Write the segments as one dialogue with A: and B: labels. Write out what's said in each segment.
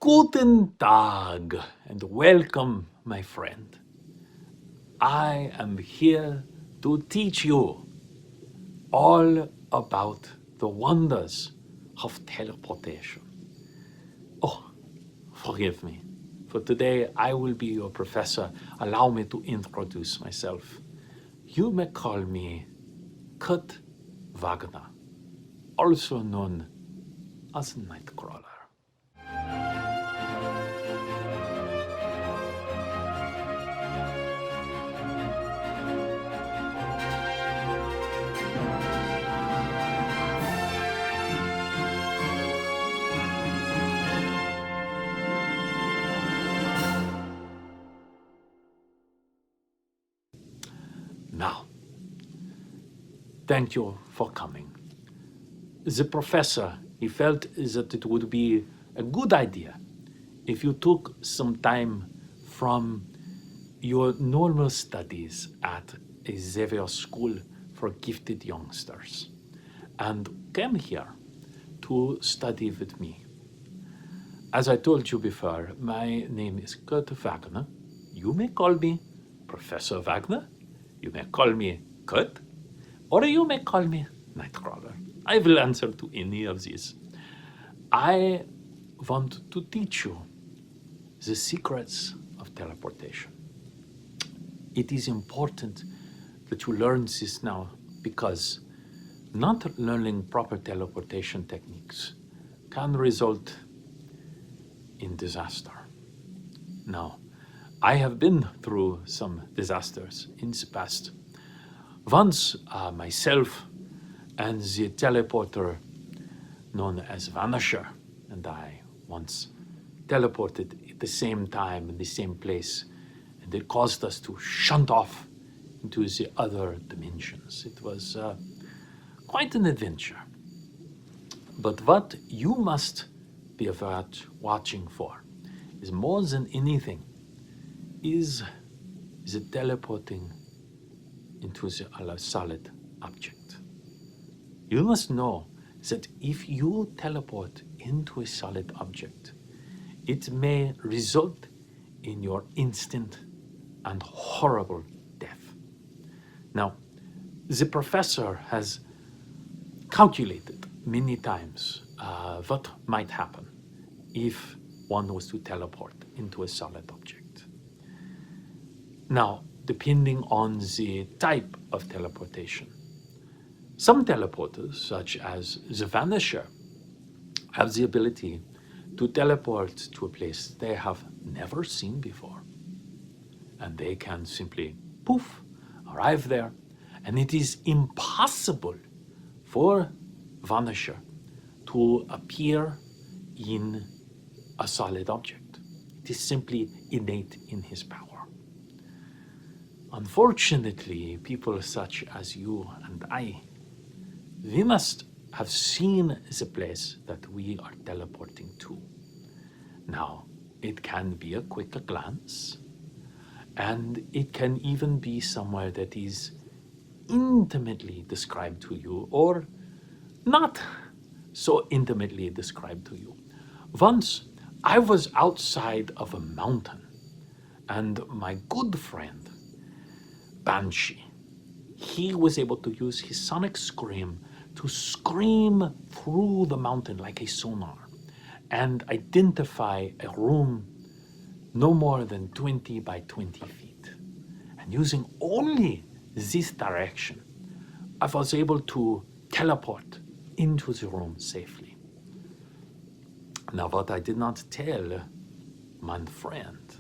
A: Guten Tag and welcome, my friend. I am here to teach you all about the wonders of teleportation. Oh, forgive me. For today, I will be your professor. Allow me to introduce myself. You may call me Kurt Wagner, also known as Nightcrawler. Now, thank you for coming. The professor, he felt that it would be a good idea if you took some time from your normal studies at a Xavier School for Gifted Youngsters and came here to study with me. As I told you before, my name is Kurt Wagner. You may call me Professor Wagner, you may call me Kurt, or you may call me Nightcrawler. I will answer to any of these. I want to teach you the secrets of teleportation. It is important that you learn this now because not learning proper teleportation techniques can result in disaster. Now, I have been through some disasters in the past. Once, myself and the teleporter known as Vanisher and I once teleported at the same time in the same place, and it caused us to shunt off into the other dimensions. It was quite an adventure. But what you must be watching for is more than anything is the teleporting into the solid object. You must know that if you teleport into a solid object, it may result in your instant and horrible death. Now, the professor has calculated many times what might happen if one was to teleport into a solid object. Now, depending on the type of teleportation, some teleporters, such as the Vanisher, have the ability to teleport to a place they have never seen before. And they can simply poof, arrive there, and it is impossible for Vanisher to appear in a solid object. It is simply innate in his power. Unfortunately, people such as you and I, we must have seen the place that we are teleporting to. Now, it can be a quick glance, and it can even be somewhere that is intimately described to you or not so intimately described to you. Once, I was outside of a mountain, and my good friend, Banshee, he was able to use his sonic scream to scream through the mountain like a sonar and identify a room no more than 20 by 20 feet. And using only this direction, I was able to teleport into the room safely. Now, what I did not tell my friend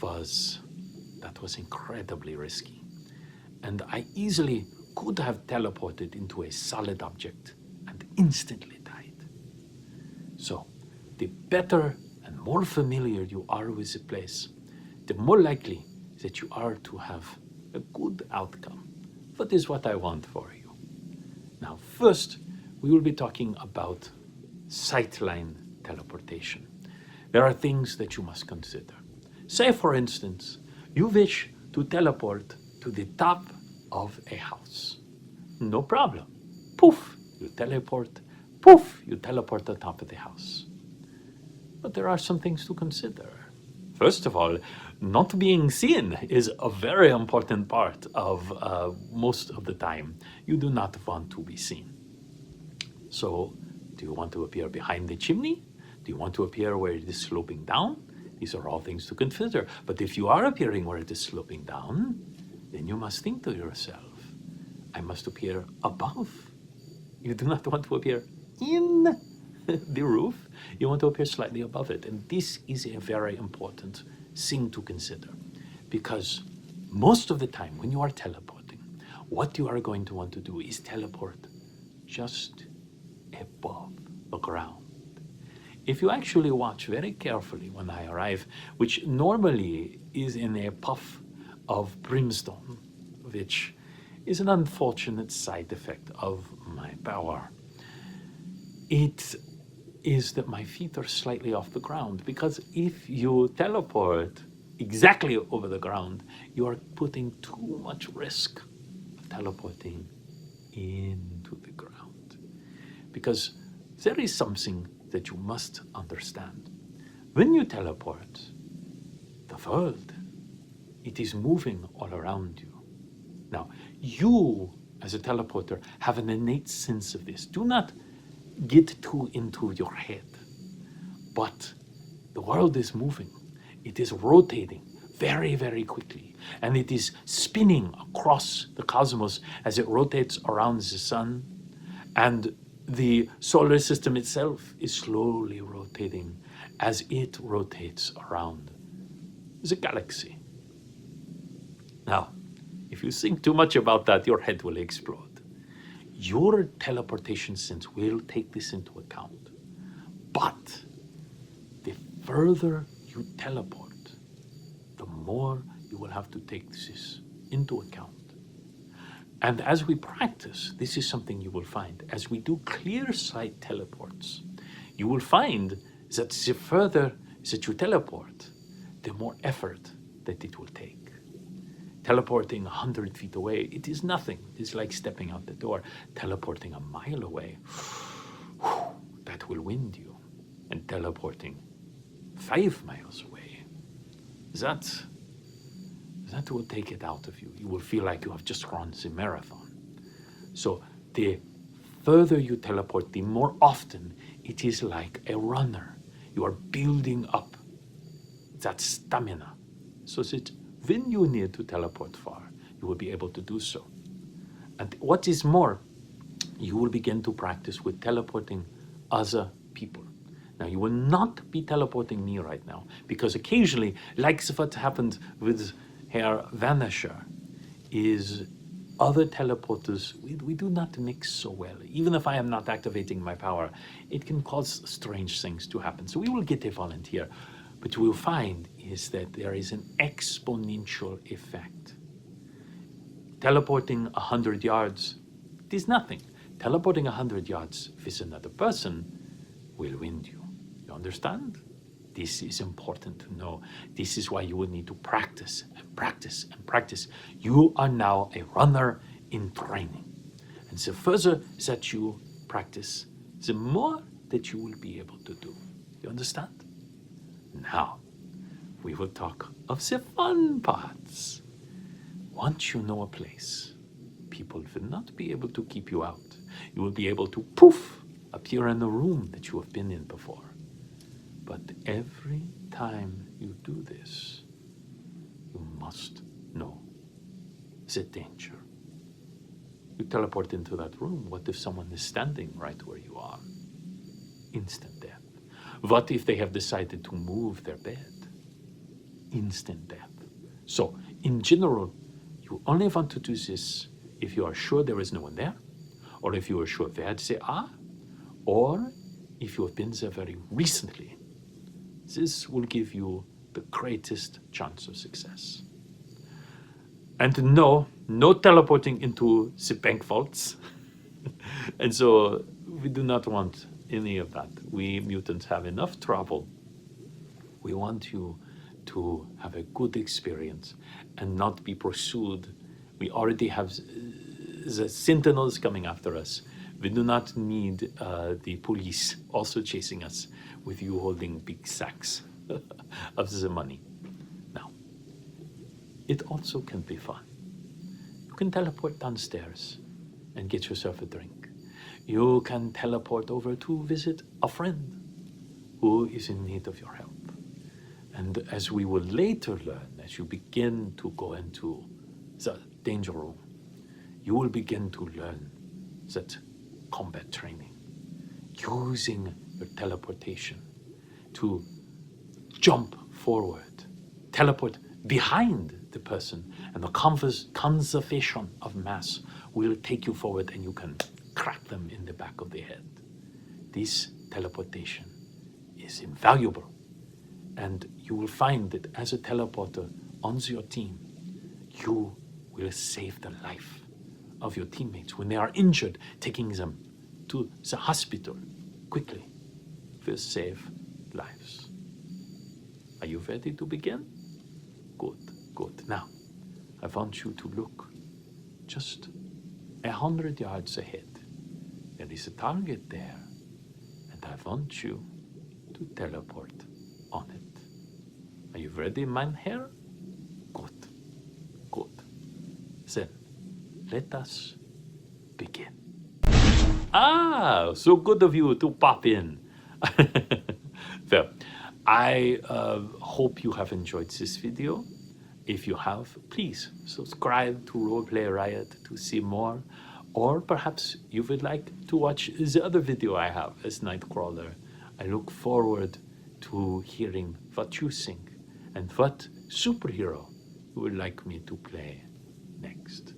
A: was that was incredibly risky. And I easily could have teleported into a solid object and instantly died. So, the better and more familiar you are with the place, the more likely that you are to have a good outcome. That is what I want for you. Now, first, we will be talking about sightline teleportation. There are things that you must consider. Say, for instance, you wish to teleport to the top of a house. No problem. Poof, you teleport. Poof, you teleport to the top of the house. But there are some things to consider. First of all, not being seen is a very important part of most of the time. You do not want to be seen. So, do you want to appear behind the chimney? Do you want to appear where it is sloping down? These are all things to consider. But if you are appearing where it is sloping down, then you must think to yourself, I must appear above. You do not want to appear in the roof. You want to appear slightly above it. And this is a very important thing to consider. Because most of the time when you are teleporting, what you are going to want to do is teleport just above the ground. If you actually watch very carefully when I arrive, which normally is in a puff of brimstone, which is an unfortunate side effect of my power, it is that my feet are slightly off the ground, because if you teleport exactly over the ground, you are putting too much risk of teleporting into the ground. Because there is something that you must understand. When you teleport, the world, it is moving all around you. Now, you, as a teleporter, have an innate sense of this. Do not get too into your head. But the world is moving. It is rotating very, very quickly. And it is spinning across the cosmos as it rotates around the sun. And the solar system itself is slowly rotating as it rotates around the galaxy. Now, if you think too much about that, your head will explode. Your teleportation sense will take this into account. But the further you teleport, the more you will have to take this into account. And as we practice, this is something you will find. As we do clear sight teleports, you will find that the further that you teleport, the more effort that it will take. Teleporting 100 feet away, it is nothing. It's like stepping out the door. Teleporting a mile away, that will wind you. And teleporting 5 miles away, that will take it out of you. You will feel like you have just run the marathon. So the further you teleport, the more often it is like a runner. You are building up that stamina so that when you need to teleport far, you will be able to do so. And what is more, you will begin to practice with teleporting other people. Now, you will not be teleporting me right now, because occasionally, like what happened with Herr Vanisher, is other teleporters, we do not mix so well. Even if I am not activating my power, it can cause strange things to happen. So we will get a volunteer. But you will find is that there is an exponential effect. Teleporting 100 yards, it is nothing. Teleporting 100 yards with another person will wind you. You understand? This is important to know. This is why you will need to practice and practice and practice. You are now a runner in training. And the further that you practice, the more that you will be able to do. You understand? Now, we will talk of the fun parts. Once you know a place, people will not be able to keep you out. You will be able to, poof, appear in the room that you have been in before. But every time you do this, you must know the danger. You teleport into that room. What if someone is standing right where you are? Instant death. What if they have decided to move their bed? Instant death. So, in general, you only want to do this if you are sure there is no one there, or if you are sure where they are, or if you have been there very recently. This will give you the greatest chance of success. And no teleporting into the bank vaults. And so we do not want any of that. We mutants have enough trouble. We want you to have a good experience and not be pursued. We already have the sentinels coming after us. We do not need the police also chasing us with you holding big sacks of the money. Now, it also can be fun. You can teleport downstairs and get yourself a drink. You can teleport over to visit a friend who is in need of your help. And as we will later learn, as you begin to go into the danger room, you will begin to learn that combat training, using your teleportation to jump forward, teleport behind the person, and the conservation of mass will take you forward and you can crack them in the back of the head. This teleportation is invaluable, and you will find that as a teleporter on your team, you will save the life of your teammates when they are injured, taking them to the hospital quickly will save lives. Are you ready to begin? Good, good. Now, I want you to look just 100 yards ahead. There is a target there, and I want you to teleport on it. Are you ready, Mynheer? Good, good. Then, let us begin. Ah, so good of you to pop in. Well, I hope you have enjoyed this video. If you have, please subscribe to Roleplay Riot to see more. Or perhaps you would like to watch the other video I have as Nightcrawler. I look forward to hearing what you think and what superhero you would like me to play next.